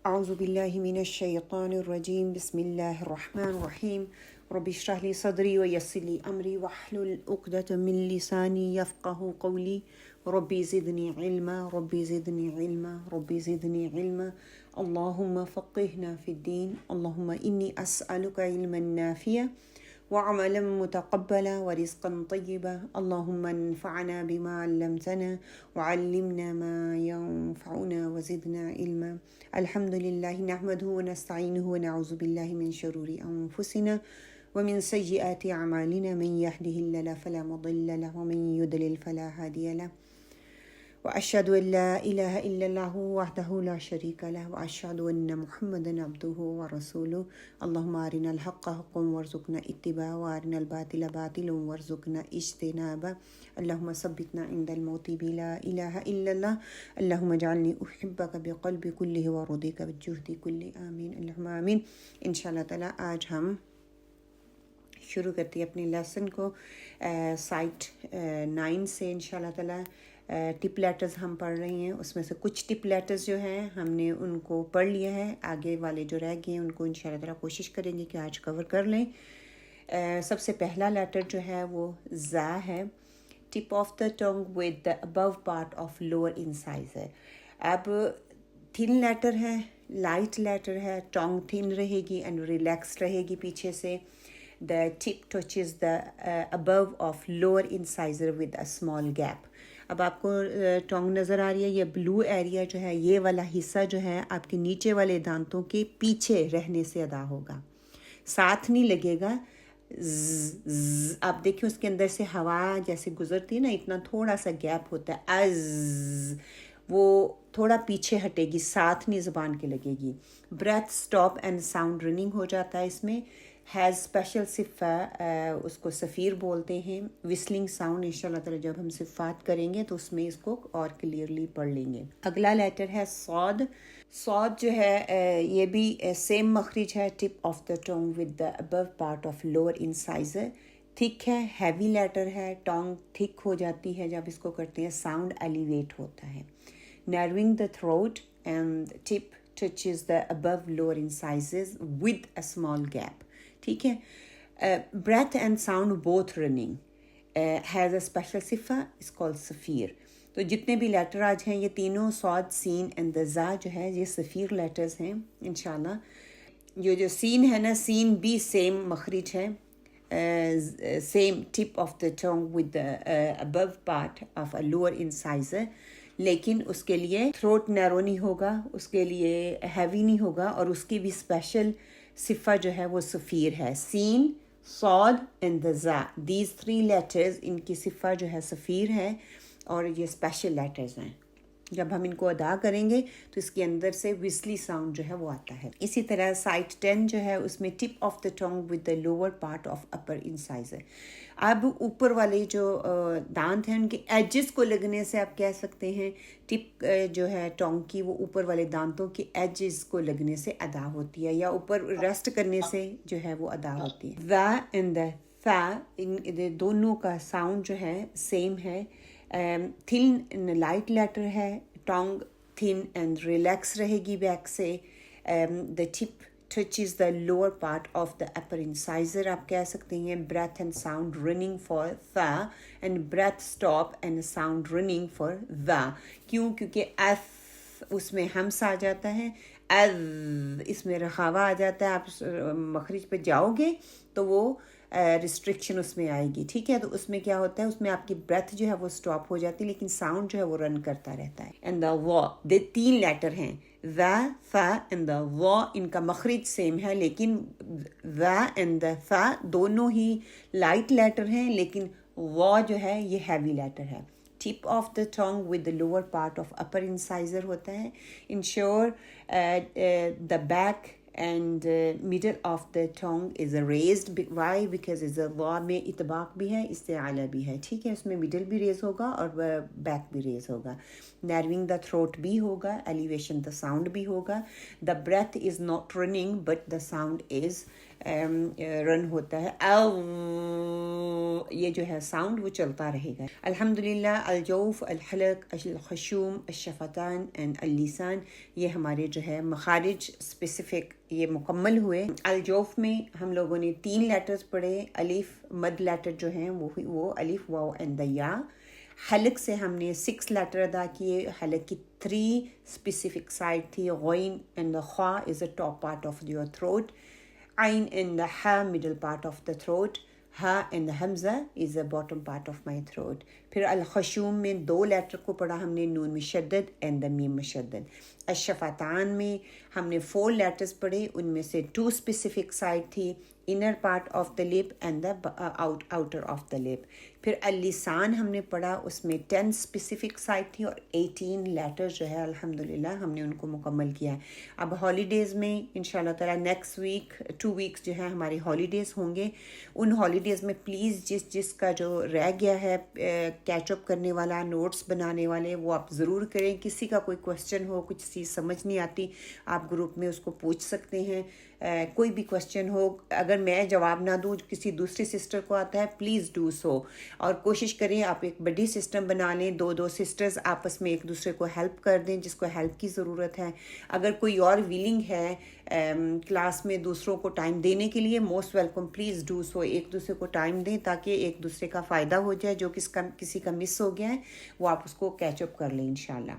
اعوذ باللہ من الشیطان الرجیم بسم اللہ الرحمن الرحیم رب اشرح لی صدری ویسر لی امری واحلل عقدۃ من لسانی یفقہوا قولی ربی زدنی علما ربی زدنی علما ربی زدنی علما اللہم فقہنا فی الدین اللہم انی اسألک علما نافعا وعملا متقبلا ورزقا طیبا اللہم انفعنا بما علمتنا وعلمنا ما ينفعنا وزدنا علما الحمد للہ نحمده ونستعینه ونعوذ باللہ من شرور انفسنا ومن سیئات اعمالنا من يهده الله فلا مضل له ومن يضلل فلا هادي له وأشهد أن لا إله إلا الله وحده لا شريك له وأشهد أن محمدا عبده ورسوله اللهم أرنا الحق حقا وارزقنا اتباعه وأرنا الباطل باطلا وارزقنا اجتنابه اللهم ثبتنا عند الموت بلا إله إلا الله اللهم اجعلني أحبك بقلبي كله ورضيك بالجهد كله آمين اللهم آمين إن شاء الله تعالی آج ہم شروع کرتے ہیں اپنے لیسن کو سائٹ 9 سے ان شاء اللہ تعالی ٹپ لیٹرز ہم پڑھ رہے ہیں. اس میں سے کچھ ٹپ لیٹرز جو ہیں ہم نے ان کو پڑھ لیا ہے، آگے والے جو رہ گئے ہیں ان کو ان شاء اللہ تعالی کوشش کریں گے کہ آج کور کر لیں. سب سے پہلا لیٹر جو ہے وہ زا ہے. Tip of the tongue with the above part of lower incisor. اب تھن لیٹر ہے، لائٹ لیٹر ہے، ٹنگ تھن رہے گی اینڈ ریلیکس رہے گی پیچھے سے. The tip touches the above of lower incisor with a small gap. اب آپ کو ٹونگ نظر آ رہی ہے، یہ بلو ایریا جو ہے، یہ والا حصہ جو ہے آپ کے نیچے والے دانتوں کے پیچھے رہنے سے ادا ہوگا، ساتھ نہیں لگے گا. آپ دیکھیں اس کے اندر سے ہوا جیسے گزرتی ہے نا، اتنا تھوڑا سا گیپ ہوتا ہے، وہ تھوڑا پیچھے ہٹے گی، ساتھ نہیں زبان کے لگے گی. Breath stop and sound running ہو جاتا ہے اس میں. ہیز اسپیشل صفہ، اس کو صفیر بولتے ہیں. وسلنگ ساؤنڈ انشاءاللہ تعالی جب ہم صفات کریں گے تو اس میں اس کو اور کلیئرلی پڑھ لیں گے. اگلا لیٹر ہے صاد. صاد جو ہے یہ بھی سیم مخرج ہے، tip of the tongue with the above part of lower incisor. Thick ہے، ہیوی لیٹر ہے، ٹونگ تھک ہو جاتی ہے جب اس کو کرتے ہیں، ساؤنڈ ایلیویٹ ہوتا ہے. Narrowing the throat and tip touches the above lower incisors with a small gap. ٹھیک ہے. breath and sound both running. has a special صفہ is called صفیر. تو جتنے بھی لیٹر آج ہیں یہ تینوں صاد، سین اینڈ زا جو ہے یہ صفیر لیٹرز ہیں انشاءاللہ. یہ جو سین ہے نا، سین بھی سیم مخرج ہے، same tip of the tongue with the above part of a lower incisor, لیکن اس کے لیے تھروٹ نیرو نہیں ہوگا، اس کے لیے ہیوی نہیں ہوگا، اور اس کی بھی اسپیشل صفہ جو ہے وہ صفیر ہے. سین، صاد اینڈ زا، دیز 3 لیٹرز، ان کی صفہ جو ہے صفیر ہے اور یہ اسپیشل لیٹرز ہیں. جب ہم ان کو ادا کریں گے تو اس کے اندر سے وسلی ساؤنڈ جو ہے وہ آتا ہے. اسی طرح سائٹ 10 جو ہے اس میں tip of the tongue with the lower part of upper incisor. اب اوپر والے جو دانت ہیں ان کے ایجز کو لگنے سے آپ کہہ سکتے ہیں ٹپ جو ہے ٹونگ کی وہ اوپر والے دانتوں کے ایجز کو لگنے سے ادا ہوتی ہے، یا اوپر ریسٹ کرنے سے جو ہے وہ ادا ہوتی ہے. دا اینڈ دا تھا، ان دونوں کا ساؤنڈ جو ہے سیم ہے. تھن لائٹ لیٹر ہے، ٹونگ تھن اینڈ ریلیکس رہے گی بیک سے. دا ٹپ touches the lower part of the upper incisor. آپ کہہ سکتے ہیں breath and sound running for tha and breath stop and sound running for the. کیوں؟ کیونکہ اس میں ہمس آ جاتا ہے، اس میں رخاوا آ جاتا ہے. آپ مخرج پہ جاؤ گے تو وہ ریسٹرکشن اس میں آئے گی. ٹھیک ہے، تو اس میں کیا ہوتا ہے، اس میں آپ کی بریتھ جو ہے وہ سٹاپ ہو جاتی ہے، لیکن ساؤنڈ جو ہے وہ رن کرتا رہتا ہے. اینڈ دا وا، دے 3 لیٹر ہیں، ذا، ثا اینڈ دا وا. ان کا مخرج سیم ہے لیکن ذا اینڈ دا ثا دونوں ہی لائٹ لیٹر ہیں، لیکن وا جو ہے یہ ہیوی لیٹر ہے. Tip of the tongue with the lower part of upper incisor ہوتا ہے. Ensure the back and middle of the tongue is raised. why? because is a law میں اطباق بھی ہے، استعالہ بھی ہے. ٹھیک ہے، اس میں middle بھی ریز ہوگا اور بیک بھی ریز ہوگا. narrowing the throat بھی ہوگا، elevation the sound بھی ہوگا. the breath is not running but the sound is رن ہوتا ہے، یہ جو ہے ساؤنڈ وہ چلتا رہے گا. الحمدللہ الجوف، الحلق، الخشوم، الشفتان اینڈ اللسان، یہ ہمارے جو ہے مخارج اسپیسیفک یہ مکمل ہوئے. الجوف میں ہم لوگوں نے 3 لیٹرز پڑھے، الف مد لیٹر جو ہیں وہ الف واو اینڈ یا. حلق سے ہم نے 6 لیٹر ادا کیے. حلق کی 3 اسپیسیفک سائڈ تھی، غین اینڈ دا خوا is a top part of your throat, عین اینڈ دا ہا middle part of the throat, ہا اینڈ دا حمزہ is a bottom part of my throat. پھر الخشوم میں 2 لیٹر کو پڑھا ہم نے، نون مشدد اینڈ دا میم مشدد. الشفتان میں ہم نے 4 لیٹرز پڑھے، ان میں سے 2 اسپیسیفک سائڈ تھی، inner part of the lip and the outer of the lip. پھر اللسان ہم نے پڑھا، اس میں 10 اسپیسیفک سائڈ تھی اور 18 لیٹر جو ہے الحمدللہ ہم نے ان کو مکمل کیا ہے. اب ہالیڈیز میں انشاءاللہ تعالیٰ نیکسٹ ویک 2 ویکس جو ہے ہماری ہالیڈیز ہوں گے. ان ہالیڈیز میں پلیز جس کا جو رہ گیا ہے کیچ اپ کرنے والا، نوٹس بنانے والے، وہ آپ ضرور کریں. کسی کا کوئی کویسچن ہو، کچھ چیز سمجھ نہیں آتی، آپ گروپ میں اس کو پوچھ سکتے ہیں. کوئی بھی کویسچن ہو، اگر میں جواب نہ دوں کسی دوسری سسٹر کو آتا ہے، پلیز ڈو سو. اور کوشش کریں آپ ایک بڑی سسٹم بنا لیں، 2 سسٹرز آپس میں ایک دوسرے کو ہیلپ کر دیں جس کو ہیلپ کی ضرورت ہے. اگر کوئی اور ویلنگ ہے کلاس میں دوسروں کو ٹائم دینے کے لیے، most welcome, please do so. ایک دوسرے کو ٹائم دیں تاکہ ایک دوسرے کا فائدہ ہو جائے. جو کسی کا مس ہو گیا ہے وہ آپ اس کو کیچ اپ کر لیں انشاءاللہ.